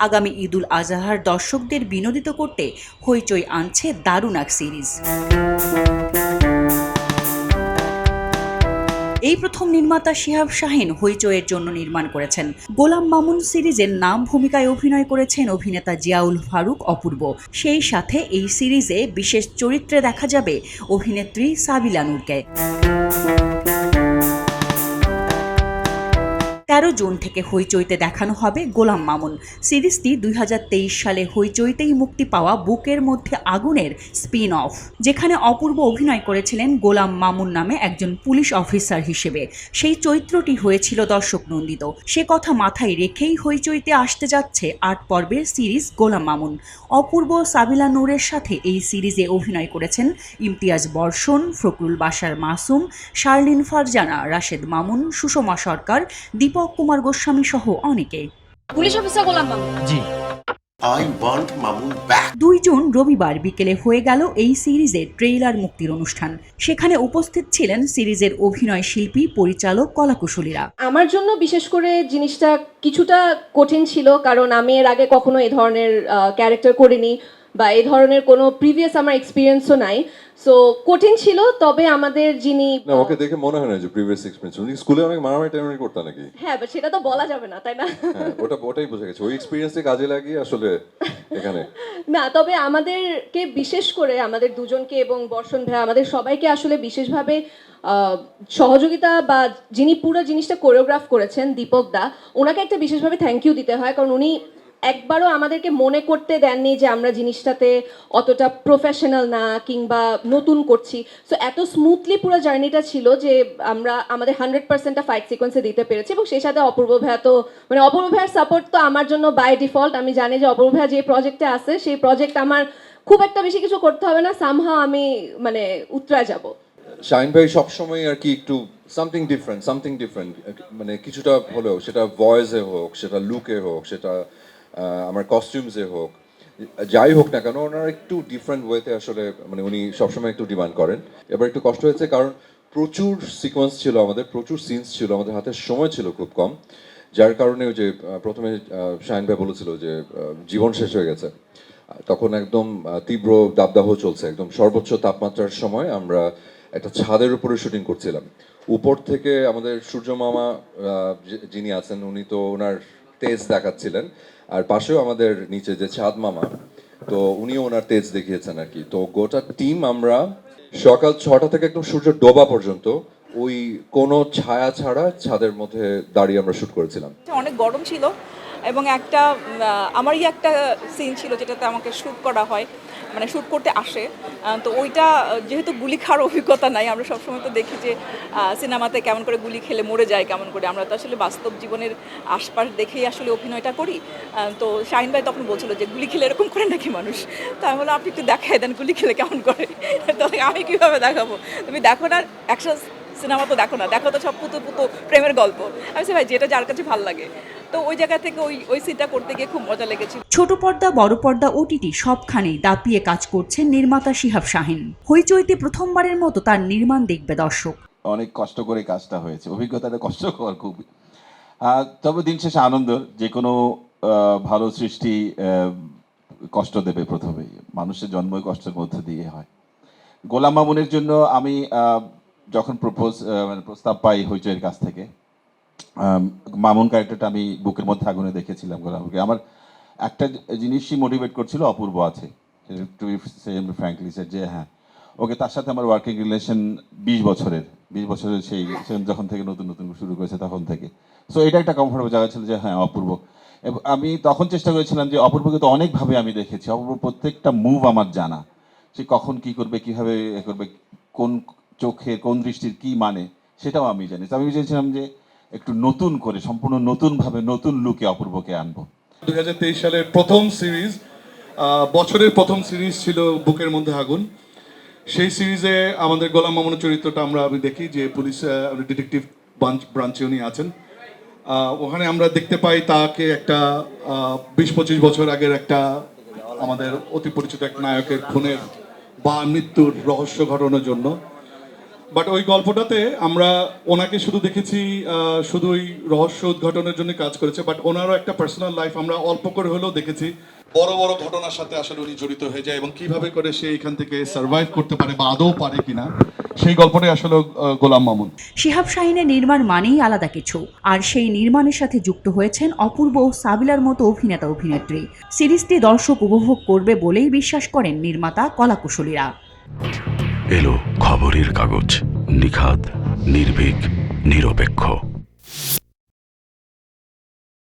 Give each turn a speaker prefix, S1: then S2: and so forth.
S1: আগামী ঈদুল আজহার দর্শকদের বিনোদিত করতে হইচই আনছে দারুণ এক সিরিজ। এই প্রথম নির্মাতা শিহাব শাহীন হইচইয়ের জন্য নির্মাণ করেছেন। গোলাম মামুন সিরিজের নাম ভূমিকায় অভিনয় করেছেন অভিনেতা জিয়াউল ফারুক অপূর্ব। সেই সাথে এই সিরিজে বিশেষ চরিত্রে দেখা যাবে অভিনেত্রী সাবিলা নূরকে। 13 জুন থেকে হইচইতে দেখানো হবে গোলাম মামুন। সিরিজটি 2023 সালে হইচইতেই মুক্তি পাওয়া বুকের মধ্যে আগুনের স্পিন অফ, যেখানে অপূর্ব অভিনয় করেছিলেন গোলাম মামুন নামে একজন পুলিশ অফিসার হিসেবে। সেই চরিত্রটি হয়েছিল দর্শক নন্দিত। সে কথা মাথায় রেখেই হইচইতে আসতে যাচ্ছে 8 পর্বের সিরিজ গোলাম মামুন। অপূর্ব সাবিলা নূরের সাথে এই সিরিজে অভিনয় করেছেন ইমতিয়াজ বর্ষণ, ফখরুল বাশার মাসুম, শার্লিন ফারজানা, রাশেদ মামুন, সুষমা সরকার, দীপক কুমার গোস্বামী সহ অনেকে।
S2: Police officer Golam Mamun. জি।
S3: I want Mamun back.
S1: 2 June রবিবার বিকেলে হয়ে গেল এই সিরিজের ট্রেইলার মুক্তির অনুষ্ঠান। সেখানে উপস্থিত ছিলেন সিরিজের অভিনয় শিল্পী, পরিচালক, কলাকুশলীরা।
S2: আমার জন্য বিশেষ করে জিনিসটা কিছুটা কঠিন ছিল, কারণ আমি এর আগে কখনো এই ধরনের ক্যারেক্টার করিনি বা এই ধরনের কোনো প্রিভিয়াস আমার এক্সপিরিয়েন্সও নাই। সো কঠিন ছিল। তবে আমাদের যিনি
S4: না, ওকে দেখে মনে হয় না যে প্রিভিয়াস এক্সপেরিয়েন্স। উনি স্কুলে অনেক মারামারি টাইমারি করতেন নাকি?
S2: হ্যাঁ, বাট সেটা তো বলা যাবে না, তাই না?
S4: হ্যাঁ, ওটাই বোঝা গেছে। ওই এক্সপেরিয়েন্সে কাজে লাগিয়ে আসলে এখানে
S2: না, তবে আমাদেরকে বিশেষ করে আমাদের দুজনকে এবং বর্ষণ ভাই আমাদের সবাইকে আসলে বিশেষভাবে সহযোগিতা বা যিনি পুরো জিনিসটা কোরিওগ্রাফ করেছেন দীপক দা, ওনাকে একটা বিশেষভাবে থ্যাংক ইউ দিতে হয়, কারণ উনি একবারও আমাদেরকে মনে করতে দেননি যে আমরা জিনিসটাতে অতটা প্রফেশনাল না কিংবা নতুন করছি। সো এত স্মুথলি পুরো জার্নিটা ছিল যে আমরা আমাদের 100%টা ফাইট সিকোয়েন্সে দিতে পেরেছি। এবং সেই সাথে অপূর্ব ভাইয়া তো মানে অপূর্ব ভাইয়ার সাপোর্ট তো আমার জন্য বাই ডিফল্ট। আমি জানি যে অপূর্ব ভাইয়া যে প্রজেক্টে আছে সেই প্রজেক্ট আমার খুব একটা বেশি কিছু করতে হবে না, সামহাও আমি মানে উতরা যাব।
S4: শাহিন ভাই সবসময় আর কি একটু সামথিং ডিফারেন্ট মানে কিছুটা হলেও, সেটা ভয়েসে হোক, সেটা লুকে হোক, সেটা আমার কস্টিউমসে হোক, যাই হোক না কেন, ওনারা একটু ডিফারেন্ট ওয়েতে আসলে মানে উনি সবসময় একটু ডিমান্ড করেন। এবার একটু কষ্ট হয়েছে কারণ প্রচুর সিকোয়েন্স ছিল আমাদের, প্রচুর সিনস ছিল আমাদের, হাতে সময় ছিল খুব কম, যার কারণে ওই যে প্রথমে শাহিন ভাই বলেছিল যে জীবন শেষ হয়ে গেছে, তখন একদম তীব্র দাবদাহ চলছে, একদম সর্বোচ্চ তাপমাত্রার সময় আমরা একটা ছাদের উপরে শুটিং করছিলাম। উপর থেকে আমাদের সূর্য মামা যিনি আছেন উনি তো ওনার তেজ দেখাচ্ছিলেন, আর পাশেও আমাদের নিচে যে চাঁদ মামা, তো উনিও ওনার তেজ দেখিয়েছেন আর কি। তো গোটা টিম আমরা সকাল 6টা থেকে একদম সূর্য ডোবা পর্যন্ত ওই কোনো ছায়া ছাড়া ছাদের মধ্যে দাঁড়িয়ে আমরা শুট করেছিলাম।
S5: অনেক গরম ছিল এবং আমারই একটা সিন ছিল যেটাতে আমাকে শ্যুট করা হয়, মানে শ্যুট করতে আসে। তো ওইটা যেহেতু গুলি খাওয়ার অভিজ্ঞতা নাই, আমরা সবসময় তো দেখি যে সিনেমাতে কেমন করে গুলি খেলে মরে যায় কেমন করে, আমরা তো আসলে বাস্তব জীবনের আশপাশ দেখেই আসলে অভিনয়টা করি। তো শাহিন ভাই তখন বলছিল যে গুলি খেলে এরকম করে নাকি মানুষ। তো আমি বললাম আপনি একটু দেখাই দেন গুলি খেলে কেমন করে। তো আমি কীভাবে দেখাবো, তুমি দেখো না অ্যাকশন সিনেমা তো দেখো না, দেখো তো সব পুতো পুতো প্রেমের গল্প। আমি ভাই যেটা যার কাছে ভালো লাগে। তো ওই জায়গা থেকে ওই সিনটা করতে গিয়ে খুব মজা লেগেছিল।
S1: ছোট পর্দা, বড় পর্দা, ওটিটি সবখানেই দাপিয়ে কাজ করছেন নির্মাতা শিহাব শাহীন। হইচইতে প্রথমবারের মতো তার নির্মাণ দেখবে দর্শক।
S6: অনেক কষ্ট করে কাজটা হয়েছে, অভিজ্ঞতাটা কষ্টকর খুব, তবে দিন শেষে আনন্দ। যে কোনো ভালো সৃষ্টি কষ্ট দেবে প্রথমেই, মানুষের জন্মই কষ্টের মধ্যে দিয়ে হয়। গোলাম মামুনের জন্য আমি যখন প্রস্তাব পাই হইচইয়ের কাছ থেকে, মামুন ক্যারেক্টারটা আমি বুকের মধ্যে আগুনে দেখেছিলাম গোলামকে। আমার একটা জিনিসই মোটিভেট করছিল, অপূর্ব আছে, টু ফ্র্যাঙ্কলি সেড যে হ্যাঁ ওকে, তার সাথে আমার ওয়ার্কিং রিলেশন 20 বছরের সেই যখন থেকে নতুন নতুন শুরু করেছে তখন থেকে। সো এটা একটা কমফোর্টেবল জায়গা ছিল যে হ্যাঁ অপূর্ব। আমি তখন চেষ্টা করেছিলাম যে অপূর্বকে তো অনেকভাবে আমি দেখেছি, অপূর্ব প্রত্যেকটা মুভ আমার জানা, সে কখন কি করবে, কিভাবে করবে, কোন চোখে কোন দৃষ্টির কি মানে সেটাও আমি জানি। তো আমি চেয়েছিলাম যে একটু নতুন করে, সম্পূর্ণ নতুনভাবে, নতুন লুকে অপূর্বকে আনবো।
S7: 2023 সালের প্রথম সিরিজ, বছরের প্রথম সিরিজ ছিল বুকের মধ্যে আগুন। সেই সিরিজে আমাদের গোলাম মামুনের চরিত্রটা আমি দেখি যে পুলিশ ডিটেকটিভ ব্রাঞ্চে উনি আছেন। ওখানে আমরা দেখতে পাই তাকে একটা 20-25 বছর আগের একটা আমাদের অতি পরিচিত এক নায়কের খুনের বা মৃত্যুর রহস্য ঘটানোর জন্য বাট ওই গল্পটাতে আমরা ওনাকে শুধু দেখেছি শুধু ওই রহস্য উদ্ঘাটনের জন্য কাজ করেছে, বাট ওনারও একটা পার্সোনাল লাইফ আমরা অল্প করে হলেও দেখেছি। বড় বড় ঘটনার সাথে আসলে উনি জড়িত হয়ে যায় এবং কিভাবে করে সে এখান থেকে সার্ভাইভ করতে পারে বা আদৌ পারে কিনা, সেই গল্পটাই আসলে গোলাম মামুন।
S1: শিহাব শাহীনের নির্মাণ মানেই আলাদা কিছু, আর সেই নির্মাণের সাথে যুক্ত হয়েছেন অপূর্ব ও সাবিলার মতো অভিনেতা অভিনেত্রী। সিরিজটি দর্শক উপভোগ করবে বলেই বিশ্বাস করেন নির্মাতা কলাকুশলীরা।
S8: এলো খবরের কাগজ, নিখাত, নির্ভীক, নিরপেক্ষ।